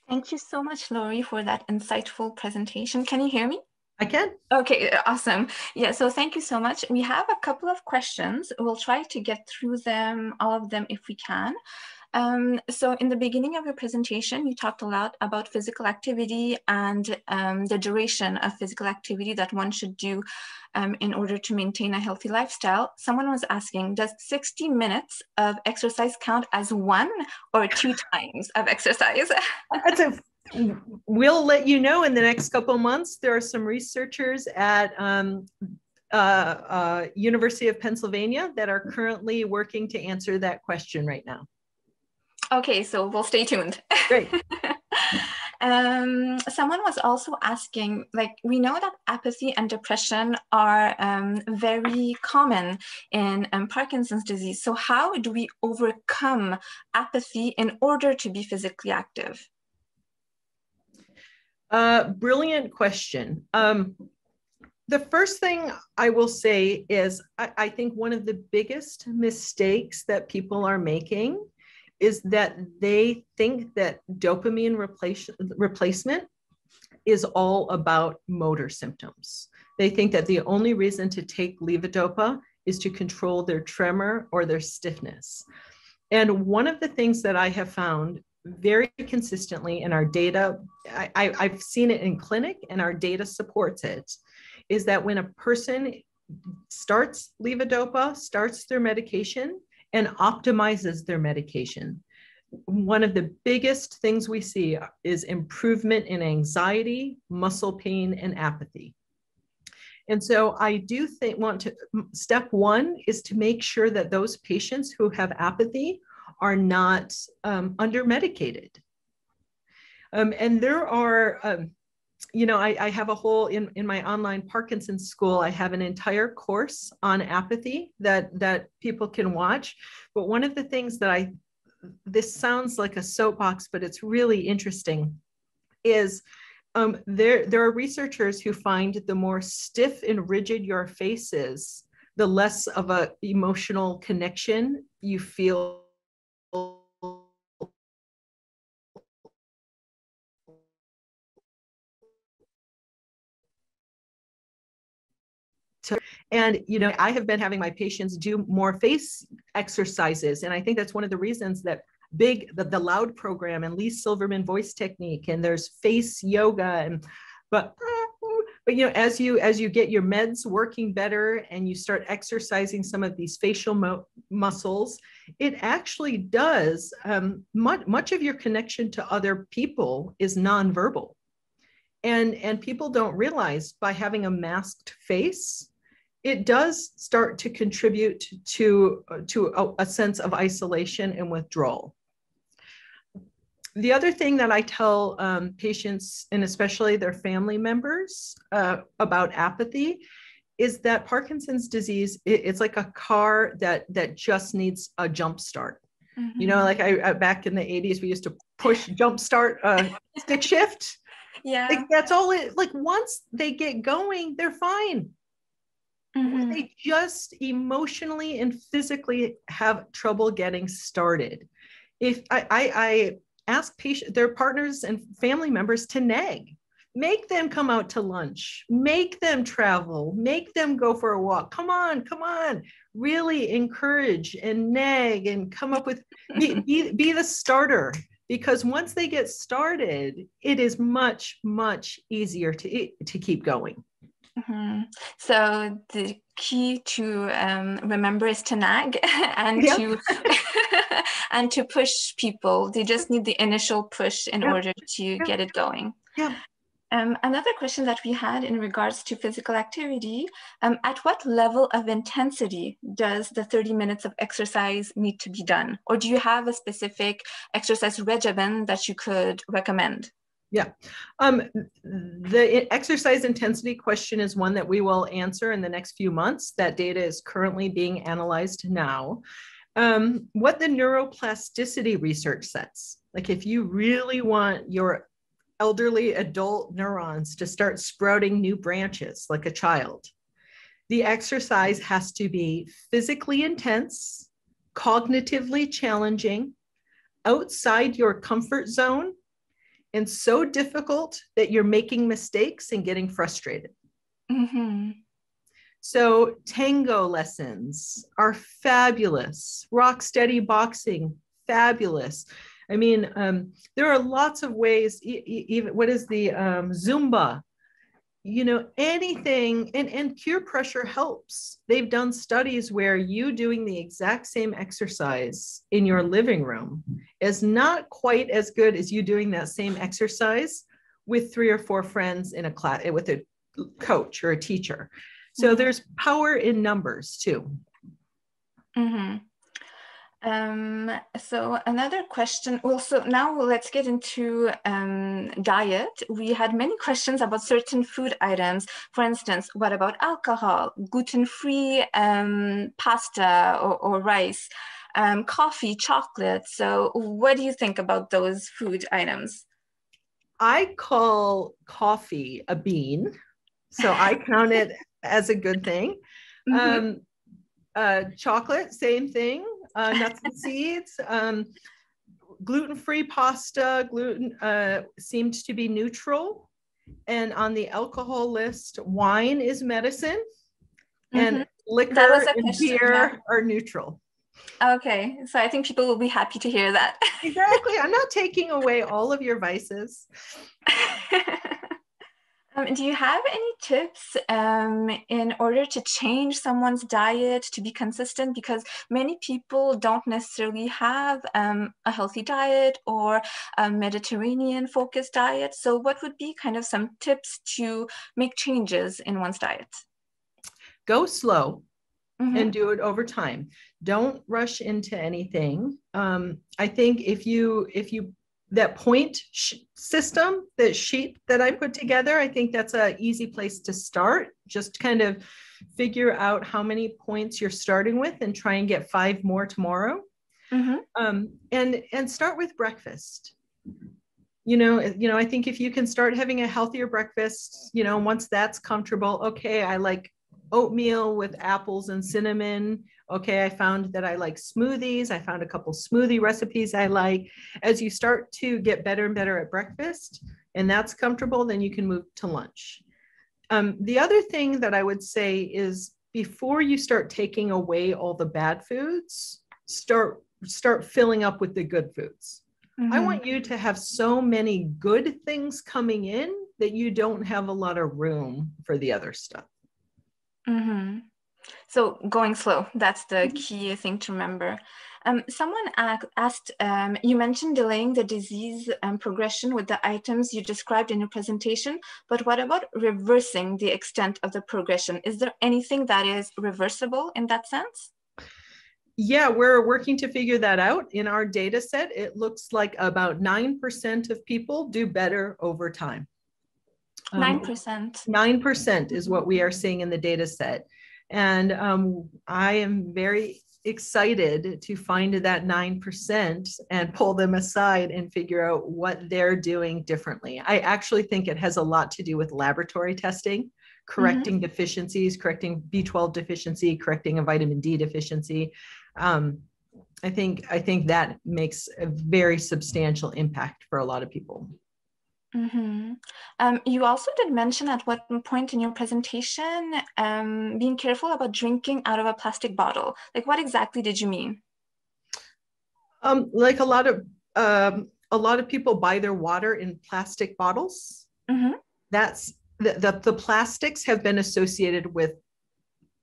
Thank you so much, Laurie, for that insightful presentation. Can you hear me? I can. Okay, awesome. Yeah, so thank you so much. We have a couple of questions. We'll try to get through them, all of them, if we can. So in the beginning of your presentation, you talked a lot about physical activity and the duration of physical activity that one should do in order to maintain a healthy lifestyle. Someone was asking, does 60 minutes of exercise count as 1 or 2 times of exercise? We'll let you know in the next couple of months. There are some researchers at University of Pennsylvania that are currently working to answer that question right now. Okay, so we'll stay tuned. Great. Someone was also asking, like, we know that apathy and depression are very common in Parkinson's disease. So how do we overcome apathy in order to be physically active? Brilliant question. The first thing I will say is I think one of the biggest mistakes that people are making is that they think that dopamine replacement is all about motor symptoms. They think that the only reason to take levodopa is to control their tremor or their stiffness. And one of the things that I have found very consistently in our data, I've seen it in clinic and our data supports it, is that when a person starts levodopa, starts their medication, and optimizes their medication, one of the biggest things we see is improvement in anxiety, muscle pain, and apathy. And so I do think step one is to make sure that those patients who have apathy are not under-medicated. And there are, I have a whole, in my online Parkinson'S school, I have an entire course on apathy that people can watch. But one of the things that this sounds like a soapbox, but it's really interesting, is there are researchers who find the more stiff and rigid your face is, the less of an emotional connection you feel. And, I have been having my patients do more face exercises. And I think that's one of the reasons that the Loud program and Lee Silverman voice technique, and there's face yoga, but as you get your meds working better and you start exercising some of these facial muscles, it actually does, much of your connection to other people is nonverbal. And people don't realize by having a masked face, it does start to contribute to a sense of isolation and withdrawal. The other thing that I tell patients, and especially their family members, about apathy is that Parkinson's disease, it's like a car that just needs a jump start. Mm-hmm. Like back in the 80s, we used to push jump start, stick shift. Yeah. Like that's all it, like once they get going, they're fine. Mm-hmm. They just emotionally and physically have trouble getting started. If I ask their partners and family members to nag, make them come out to lunch, make them travel, make them go for a walk. Come on, really encourage and nag and come up with, be the starter, because once they get started, it is much, much easier to keep going. Mm-hmm. So the key to remember is to nag and and to push people. They just need the initial push in order to get it going. Yeah. Another question that we had in regards to physical activity, at what level of intensity does the 30 minutes of exercise need to be done? Or do you have a specific exercise regimen that you could recommend? Yeah. The exercise intensity question is one that we will answer in the next few months. That data is currently being analyzed now. What the neuroplasticity research says, like if you really want your elderly adult neurons to start sprouting new branches like a child, the exercise has to be physically intense, cognitively challenging, outside your comfort zone, and so difficult that you're making mistakes and getting frustrated. Mm-hmm. So tango lessons are fabulous. Rock steady boxing, fabulous. I mean, there are lots of ways, even what is the Zumba, anything, and peer pressure helps. They've done studies where you doing the exact same exercise in your living room is not quite as good as you doing that same exercise with 3 or 4 friends in a class with a coach or a teacher. So there's power in numbers too. Mm-hmm. So another question, well, so now let's get into diet. We had many questions about certain food items. For instance, what about alcohol, gluten-free pasta or rice, coffee, chocolate? So what do you think about those food items? I call coffee a bean, so I count it as a good thing. Mm-hmm. Chocolate, same thing. Nuts and seeds. Gluten-free pasta, seemed to be neutral. And on the alcohol list, wine is medicine, and That was liquor a and question, beer yeah. are neutral. Okay, so I think people will be happy to hear that. Exactly. I'm not taking away all of your vices. Do you have any tips in order to change someone's diet to be consistent? Because many people don't necessarily have a healthy diet or a Mediterranean focused diet. So what would be kind of some tips to make changes in one's diet? Go slow and do it over time. Don't rush into anything. I think if you that point system, that sheet that I put together, I think that's an easy place to start. Just kind of figure out how many points you're starting with and try and get 5 more tomorrow. And start with breakfast. I think if you can start having a healthier breakfast, once that's comfortable, okay, I like oatmeal with apples and cinnamon. Okay, I found that I like smoothies. I found a couple smoothie recipes I like. As you start to get better and better at breakfast, and that's comfortable, then you can move to lunch. The other thing that I would say is before you start taking away all the bad foods, start filling up with the good foods. I want you to have so many good things coming in that you don't have a lot of room for the other stuff. So going slow, that's the key thing to remember. Someone asked, you mentioned delaying the disease progression with the items you described in your presentation, but what about reversing the extent of the progression? Is there anything that is reversible in that sense? Yeah, we're working to figure that out. In our data set, it looks like about 9% of people do better over time. 9%. 9% is what we are seeing in the data set. And I am very excited to find that 9% and pull them aside and figure out what they're doing differently. I actually think it has a lot to do with laboratory testing, correcting deficiencies, correcting B12 deficiency, correcting a vitamin D deficiency. I think that makes a very substantial impact for a lot of people. You also did mention at one point in your presentation being careful about drinking out of a plastic bottle. Like, what exactly did you mean? Like a lot of people buy their water in plastic bottles. That's the plastics have been associated with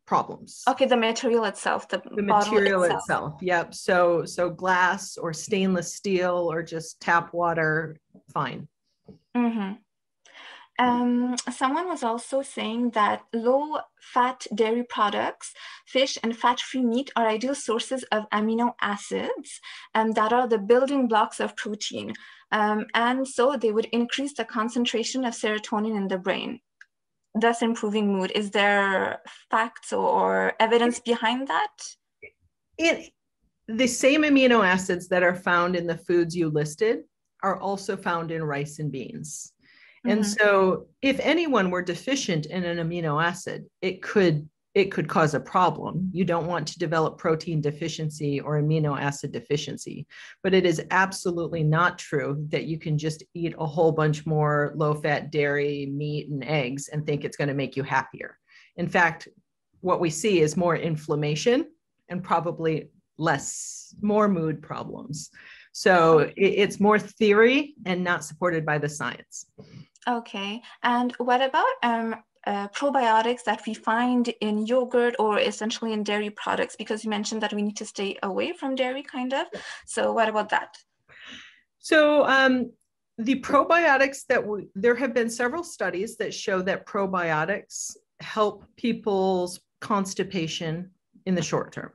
problems. Okay, the material itself, the material itself. Yep. So glass or stainless steel or just tap water, fine. Someone was also saying that low-fat dairy products, fish and fat-free meat are ideal sources of amino acids that are the building blocks of protein. And so they would increase the concentration of serotonin in the brain, thus improving mood. Is there facts or evidence behind that? The same amino acids that are found in the foods you listed are also found in rice and beans. And so if anyone were deficient in an amino acid, it could cause a problem. You don't want to develop protein deficiency or amino acid deficiency, but it is absolutely not true that you can just eat a whole bunch more low-fat dairy, meat, and eggs and think it's going to make you happier. In fact, what we see is more inflammation and probably more mood problems. So it's more theory and not supported by the science. Okay, and what about probiotics that we find in yogurt or essentially in dairy products? Because you mentioned that we need to stay away from dairy, kind of. So what about that? So the probiotics there have been several studies that show that probiotics help people's constipation in the short term.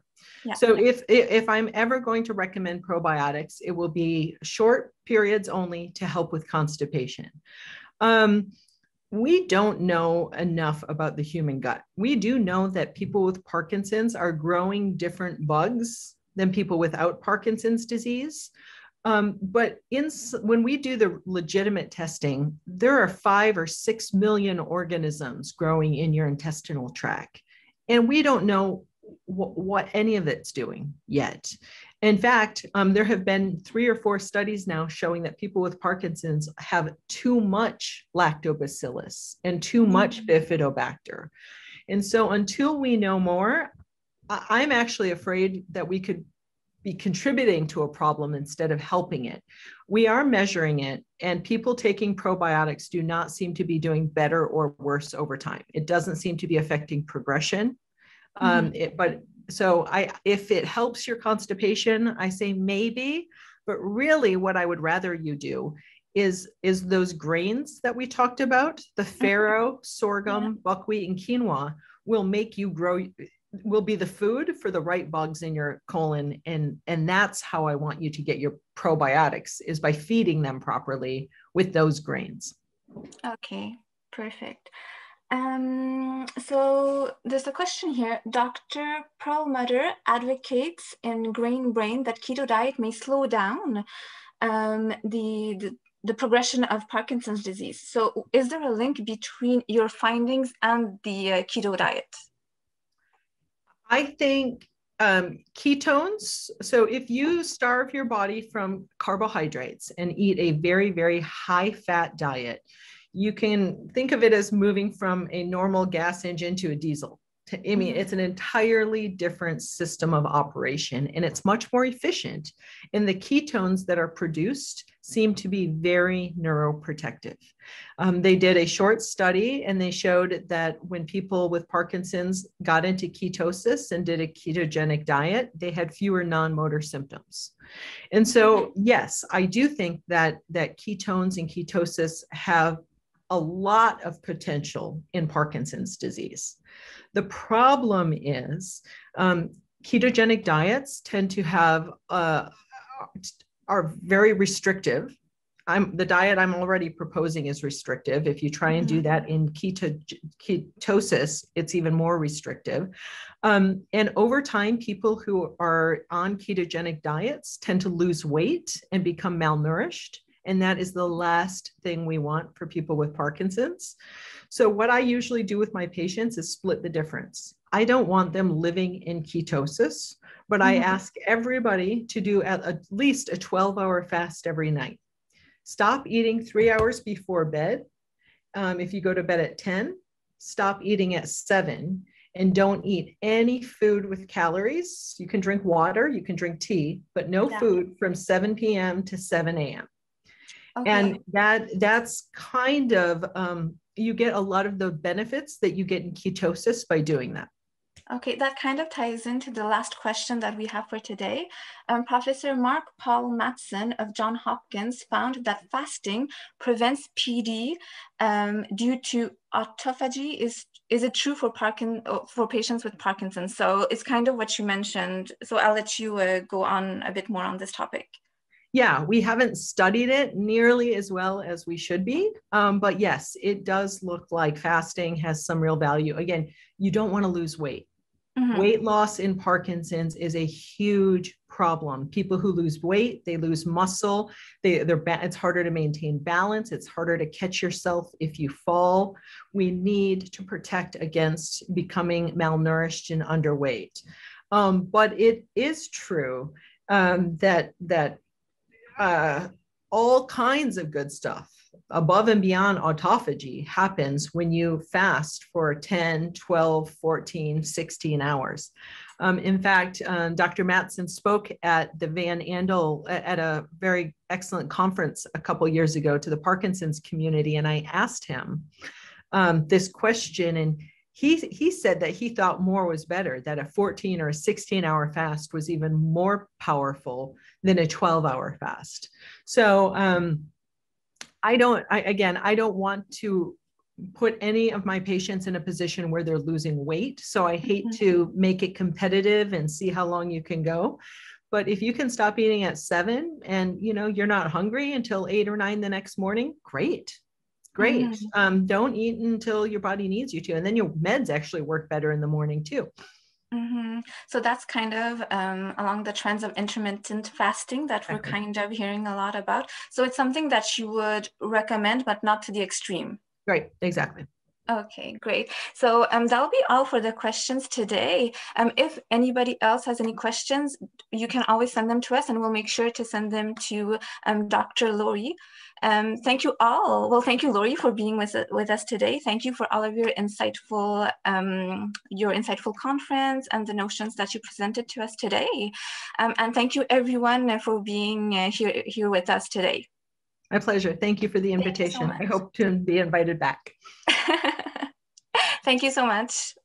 So if I'm ever going to recommend probiotics, it will be short periods only to help with constipation. We don't know enough about the human gut. We do know that people with Parkinson's are growing different bugs than people without Parkinson's disease. But when we do the legitimate testing, there are 5 or 6 million organisms growing in your intestinal tract. And we don't know what any of it's doing yet. In fact, there have been 3 or 4 studies now showing that people with Parkinson's have too much lactobacillus and too much bifidobacter. And so until we know more, I'm actually afraid that we could be contributing to a problem instead of helping it. We are measuring it, and people taking probiotics do not seem to be doing better or worse over time. It doesn't seem to be affecting progression. If it helps your constipation, I say maybe, but really what I would rather you do is those grains that we talked about, the farro, sorghum, buckwheat, and quinoa will make you grow, will be the food for the right bugs in your colon. And that's how I want you to get your probiotics, is by feeding them properly with those grains. Okay, perfect. So there's a question here. Dr. Perlmutter advocates in Grain Brain that keto diet may slow down the progression of Parkinson's disease. So is there a link between your findings and the keto diet? I think ketones. So if you starve your body from carbohydrates and eat a very, very high fat diet, you can think of it as moving from a normal gas engine to a diesel. I mean, it's an entirely different system of operation, and it's much more efficient. And the ketones that are produced seem to be very neuroprotective. They did a short study, and they showed that when people with Parkinson's got into ketosis and did a ketogenic diet, they had fewer non-motor symptoms. And so, yes, I do think that ketones and ketosis have a lot of potential in Parkinson's disease. The problem is ketogenic diets tend to have are very restrictive. The diet I'm already proposing is restrictive. If you try and do that in ketosis, it's even more restrictive. And over time, people who are on ketogenic diets tend to lose weight and become malnourished. And that is the last thing we want for people with Parkinson's. So what I usually do with my patients is split the difference. I don't want them living in ketosis, but I ask everybody to do at least a 12-hour fast every night. Stop eating 3 hours before bed. If you go to bed at 10, stop eating at 7, and don't eat any food with calories. You can drink water, you can drink tea, but no food from 7 p.m. to 7 a.m. Okay. And that's kind of, you get a lot of the benefits that you get in ketosis by doing that. Okay, that kind of ties into the last question that we have for today. Professor Mark Paul Mattson of Johns Hopkins found that fasting prevents PD due to autophagy. Is it true for patients with Parkinson's? So it's kind of what you mentioned. So I'll let you go on a bit more on this topic. Yeah, we haven't studied it nearly as well as we should be. But yes, it does look like fasting has some real value. Again, you don't want to lose weight. Weight loss in Parkinson's is a huge problem. People who lose weight, they lose muscle. It's harder to maintain balance. It's harder to catch yourself if you fall. We need to protect against becoming malnourished and underweight. But it is true that all kinds of good stuff above and beyond autophagy happens when you fast for 10, 12, 14, 16 hours. In fact, Dr. Mattson spoke at the Van Andel at a very excellent conference a couple years ago to the Parkinson's community, and I asked him this question, and he said that he thought more was better, that a 14 or a 16-hour fast was even more powerful than a 12-hour fast. So I don't want to put any of my patients in a position where they're losing weight. So I hate to make it competitive and see how long you can go. But if you can stop eating at 7 and, you know, you're not hungry until 8 or 9 the next morning, great. Great. Don't eat until your body needs you to. And then your meds actually work better in the morning too. So that's kind of along the trends of intermittent fasting that we're kind of hearing a lot about. So it's something that you would recommend, but not to the extreme. Right. Exactly. Okay, great. So that'll be all for the questions today. If anybody else has any questions, you can always send them to us and we'll make sure to send them to Dr. Laurie. Thank you all. Well, thank you, Laurie, for being with us today. Thank you for all of your insightful conference and the notions that you presented to us today. And thank you, everyone, for being here with us today. My pleasure. Thank you for the invitation. I hope to be invited back. Thank you so much.